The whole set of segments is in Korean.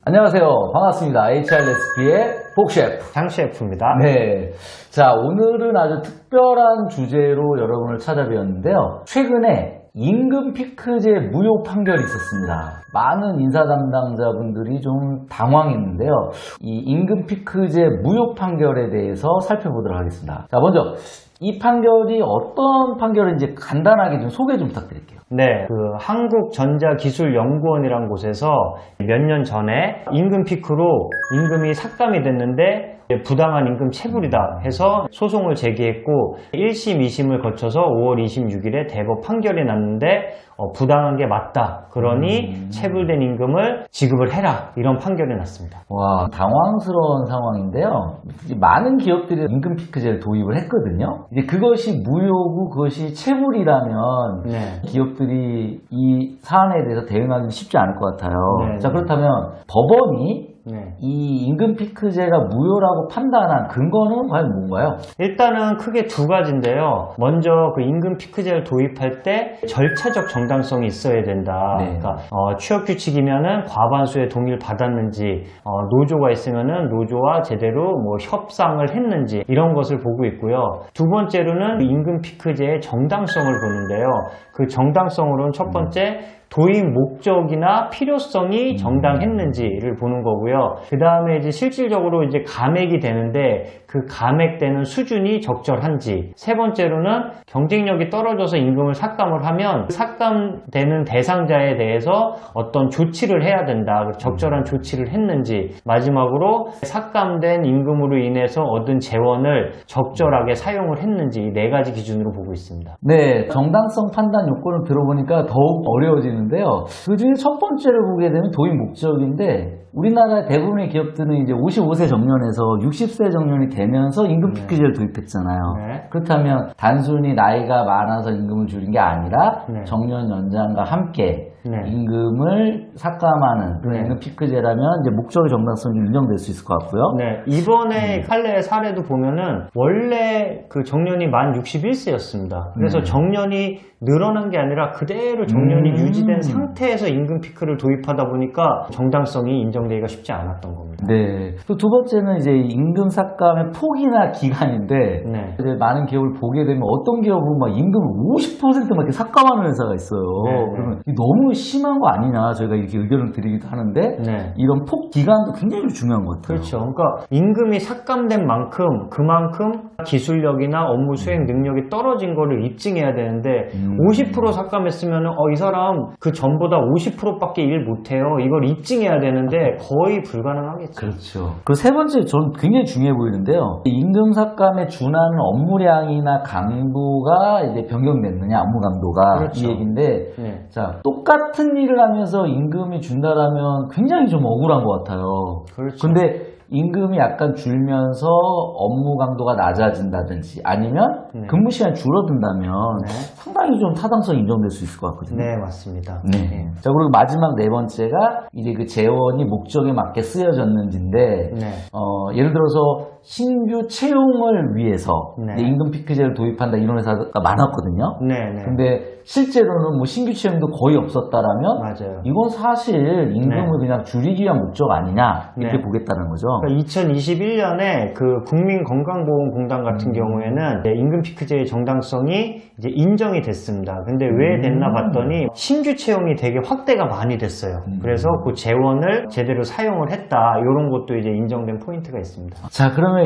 안녕하세요. 반갑습니다. HRSP의 복셰프 장 셰프입니다. 네. 자, 오늘은 아주 특별한 주제로 여러분을 찾아뵈었는데요. 최근에 임금 피크제 무효 판결이 있었습니다. 많은 인사 담당자분들이 좀 당황했는데요. 이 임금 피크제 무효 판결에 대해서 살펴보도록 하겠습니다. 자, 먼저 이 판결이 어떤 판결인지 간단하게 좀 소개 좀 부탁드릴게요. 네, 한국전자기술연구원이라는 곳에서 몇 년 전에 임금 피크로 임금이 삭감이 됐는데 부당한 임금 체불이다 해서 소송을 제기했고 1심, 2심을 거쳐서 5월 26일에 대법 판결이 났는데 부당한 게 맞다. 그러니 체불된 임금을 지급을 해라. 이런 판결이 났습니다. 와, 당황스러운 상황인데요. 많은 기업들이 임금 피크제를 도입을 했거든요. 이제 그것이 무효고 그것이 체불이라면 네. 기업들이 이 사안에 대해서 대응하기 쉽지 않을 것 같아요. 네. 자, 그렇다면 법원이 네. 이 임금 피크제가 무효라고 판단한 근거는 과연 뭔가요? 일단은 크게 두 가지인데요. 먼저 그 임금 피크제를 도입할 때 절차적 정당성이 있어야 된다. 네. 그러니까 취업 규칙이면은 과반수의 동의를 받았는지, 노조가 있으면은 노조와 제대로 뭐 협상을 했는지 이런 것을 보고 있고요. 두 번째로는 임금 피크제의 정당성을 보는데요. 그 정당성으로는 첫 번째 도입 목적이나 필요성이 정당했는지를 보는 거고요. 그 다음에 이제 실질적으로 이제 감액이 되는데 그 감액되는 수준이 적절한지. 세 번째로는 경쟁력이 떨어져서 임금을 삭감을 하면 삭감되는 대상자에 대해서 어떤 조치를 해야 된다. 적절한 조치를 했는지. 마지막으로 삭감된 임금으로 인해서 얻은 재원을 적절하게 사용을 했는지 이 네 가지 기준으로 보고 있습니다. 네, 정당성 판단 요건을 들어보니까 더욱 어려워지는데요. 그 중에 첫 번째로 보게 되면 도입 목적인데 우리나라 대부분의 기업들은 이제 55세 정년에서 60세 정년이 되면서 임금 피크제를 도입했잖아요. 네. 그렇다면 단순히 나이가 많아서 임금을 줄인 게 아니라 네. 정년 연장과 함께 네. 임금을 삭감하는 그런 네. 임금 피크제라면 이제 목적의 정당성이 인정될 수 있을 것 같고요. 네, 이번에 판례 사례도 보면은 원래 그 정년이 만 61세였습니다. 그래서 정년이 늘어난 게 아니라 그대로 정년이 유지된 상태에서 임금 피크를 도입하다 보니까 정당성이 인정되기가 쉽지 않았던 겁니다. 네. 또 두 번째는 이제 임금 삭감의 폭이나 기간인데 네. 이제 많은 기업을 보게 되면 어떤 기업은 막 임금을 50%막 이렇게 삭감하는 회사가 있어요. 네. 그러면 이게 너무 심한 거 아니냐 저희가 이렇게 의견을 드리기도 하는데 네. 이런 폭 기간도 굉장히 중요한 것 같아요. 그렇죠. 그러니까 임금이 삭감된 만큼 그만큼 기술력이나 업무 수행 능력이 떨어진 거를 입증해야 되는데 50% 삭감했으면 이 사람 그 전보다 50%밖에 일 못해요. 이걸 입증해야 되는데 거의 불가능하겠죠. 그렇죠. 그리고 세 번째 저는 굉장히 중요해 보이는데요. 임금 삭감에 준하는 업무량이나 강도가 이제 변경됐느냐 업무 강도가 그렇죠. 이 얘기인데 네. 자 똑같은 일을 하면서 임금이 준다라면 굉장히 좀 억울한 것 같아요. 그렇죠. 근데 임금이 약간 줄면서 업무 강도가 낮아진다든지 아니면 네. 근무 시간이 줄어든다면 네. 상당히 좀 타당성이 인정될 수 있을 것 같거든요. 네, 맞습니다. 네. 네. 자, 그리고 마지막 네 번째가 이제 그 재원이 목적에 맞게 쓰여졌는지인데, 네. 예를 들어서 신규 채용을 위해서 네. 이제 임금 피크제를 도입한다 이런 회사가 많았거든요. 네, 네. 근데 실제로는 뭐 신규 채용도 거의 없었다라면 맞아요. 이건 사실 임금을 그냥 줄이기 위한 목적 아니냐 이렇게 네. 보겠다는 거죠. 그러니까 2021년에 그 국민건강보험공단 같은 경우에는 이제 임금 피크제의 정당성이 이제 인정이 됐습니다. 근데 왜 됐나 봤더니 신규 채용이 되게 확대가 많이 됐어요. 그래서 그 재원을 제대로 사용을 했다. 이런 것도 이제 인정된 포인트가 있습니다. 자, 그러면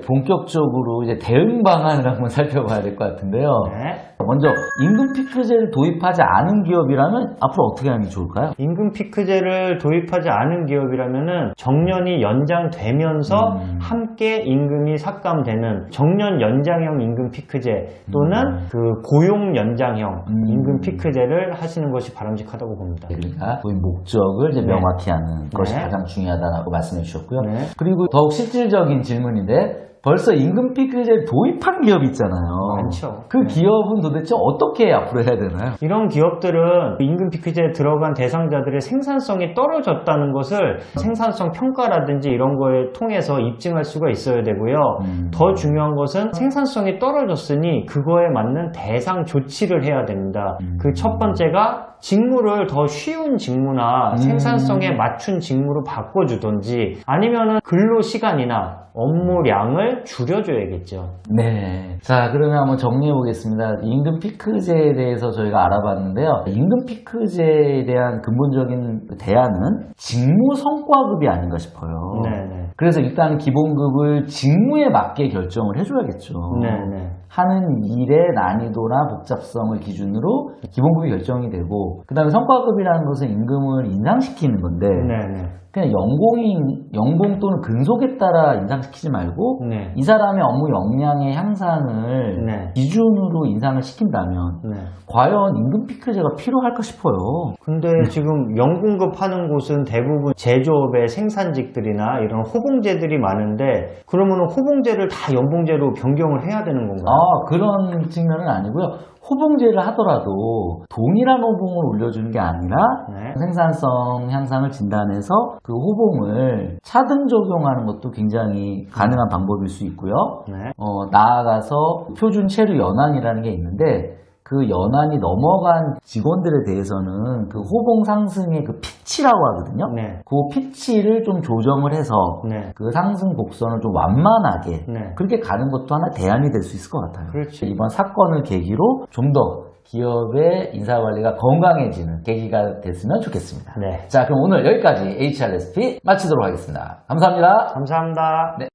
본격적으로 이제 대응 방안을 한번 살펴봐야 될 것 같은데요. 네. 먼저 임금 피크제를 도입하지 않은 기업이라면 앞으로 어떻게 하는 게 좋을까요? 임금 피크제를 도입하지 않은 기업이라면은 정년이 연장되면서 함께 임금이 삭감되는 정년 연장형 임금 피크제 또는 그 고용 연장형 임금 피크제를 하시는 것이 바람직하다고 봅니다. 그러니까 도입 목적을 이제 네. 명확히 하는 것이 네. 가장 중요하다고 말씀해 주셨고요. 네. 그리고 더욱 실질적인 질문인데 벌써 임금 피크제를 도입한 기업이 있잖아요. 많죠. 그 네. 기업은 도대체 어떻게 앞으로 해야 되나요? 이런 기업들은 임금 피크제에 들어간 대상자들의 생산성이 떨어졌다는 것을 생산성 평가라든지 이런 거에 통해서 입증할 수가 있어야 되고요. 더 중요한 것은 생산성이 떨어졌으니 그거에 맞는 대상 조치를 해야 됩니다. 그 첫 번째가 직무를 더 쉬운 직무나 생산성에 맞춘 직무로 바꿔주든지 아니면은 근로 시간이나 업무량을 줄여줘야겠죠. 네. 자, 그러면 한번 정리해 보겠습니다. 임금 피크제에 대해서 저희가 알아봤는데요. 임금 피크제에 대한 근본적인 대안은 직무 성과급이 아닌가 싶어요. 네네. 그래서 일단 기본급을 직무에 맞게 결정을 해줘야겠죠. 네네. 하는 일의 난이도나 복잡성을 기준으로 기본급이 결정이 되고, 그 다음에 성과급이라는 것은 임금을 인상시키는 건데, 네네. 그냥 연봉 또는 근속에 따라 인상시키지 말고, 네. 이 사람의 업무 역량의 향상을 네. 기준으로 인상을 시킨다면, 네. 과연 임금 피크제가 필요할까 싶어요. 근데 지금 연공급 하는 곳은 대부분 제조업의 생산직들이나 이런 호봉제들이 많은데 그러면 호봉제를 다 연봉제로 변경을 해야 되는 건가요? 그런 측면은 아니고요. 호봉제를 하더라도 동일한 호봉을 올려주는 게 아니라 네. 생산성 향상을 진단해서 그 호봉을 차등 적용하는 것도 굉장히 가능한 방법일 수 있고요. 네. 나아가서 표준 체류 연한이라는 게 있는데 그 연한이 넘어간 직원들에 대해서는 그 호봉 상승의 그 피치라고 하거든요. 네. 그 피치를 좀 조정을 해서 네. 그 상승 곡선을 좀 완만하게 네. 그렇게 가는 것도 하나 대안이 될 수 있을 것 같아요. 그렇죠. 이번 사건을 계기로 좀 더 기업의 인사관리가 건강해지는 계기가 됐으면 좋겠습니다. 네. 자, 그럼 오늘 여기까지 HRSP 마치도록 하겠습니다. 감사합니다. 감사합니다. 네.